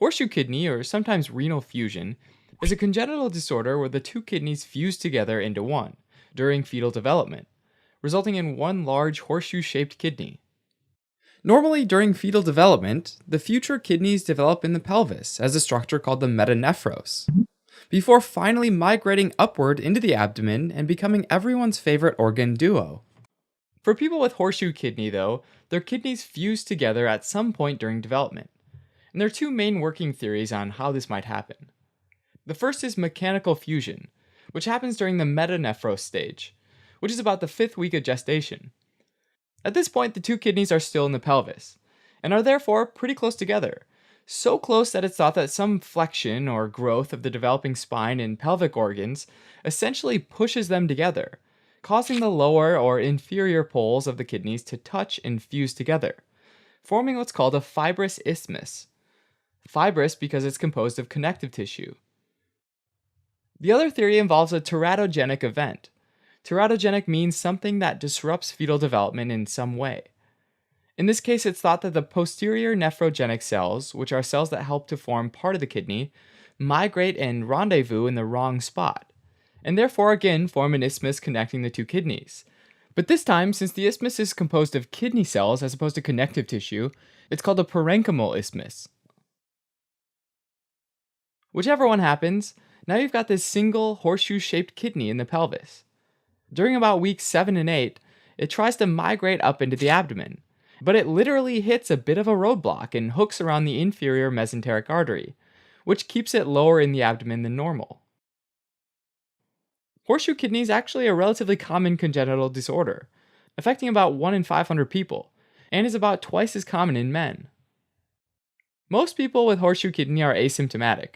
Horseshoe kidney, or sometimes renal fusion, is a congenital disorder where the two kidneys fuse together into one during fetal development, resulting in one large horseshoe-shaped kidney. Normally, during fetal development, the future kidneys develop in the pelvis as a structure called the metanephros, before finally migrating upward into the abdomen and becoming everyone's favorite organ duo. For people with horseshoe kidney, though, their kidneys fuse together at some point during development. And there are two main working theories on how this might happen. The first is mechanical fusion, which happens during the metanephros stage, which is about the 5th week of gestation. At this point, the two kidneys are still in the pelvis, and are therefore pretty close together, so close that it's thought that some flexion or growth of the developing spine and pelvic organs essentially pushes them together, causing the lower or inferior poles of the kidneys to touch and fuse together, forming what's called a fibrous isthmus. Fibrous because it's composed of connective tissue. The other theory involves a teratogenic event. Teratogenic means something that disrupts fetal development in some way. In this case, it's thought that the posterior nephrogenic cells, which are cells that help to form part of the kidney, migrate and rendezvous in the wrong spot, and therefore again form an isthmus connecting the two kidneys. But this time, since the isthmus is composed of kidney cells as opposed to connective tissue, it's called a parenchymal isthmus. Whichever one happens, now you've got this single horseshoe-shaped kidney in the pelvis. During about weeks 7 and 8, it tries to migrate up into the abdomen, but it literally hits a bit of a roadblock and hooks around the inferior mesenteric artery, which keeps it lower in the abdomen than normal. Horseshoe kidney is actually a relatively common congenital disorder, affecting about 1 in 500 people, and is about twice as common in men. Most people with horseshoe kidney are asymptomatic,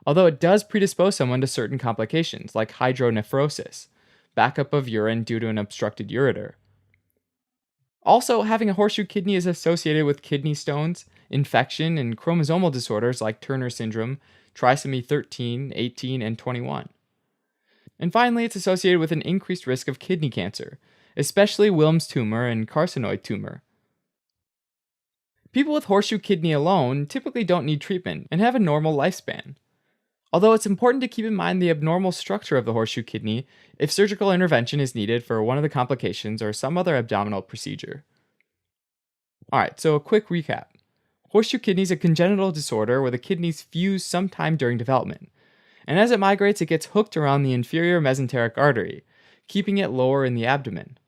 although it does predispose someone to certain complications like hydronephrosis, backup of urine due to an obstructed ureter. Also, having a horseshoe kidney is associated with kidney stones, infection, and chromosomal disorders like Turner syndrome, trisomy 13, 18, and 21. And finally, it's associated with an increased risk of kidney cancer, especially Wilms tumor and carcinoid tumor. People with horseshoe kidney alone typically don't need treatment and have a normal lifespan. Although it's important to keep in mind the abnormal structure of the horseshoe kidney if surgical intervention is needed for one of the complications or some other abdominal procedure. Alright, so a quick recap. Horseshoe kidney is a congenital disorder where the kidneys fuse sometime during development, and as it migrates, it gets hooked around the inferior mesenteric artery, keeping it lower in the abdomen.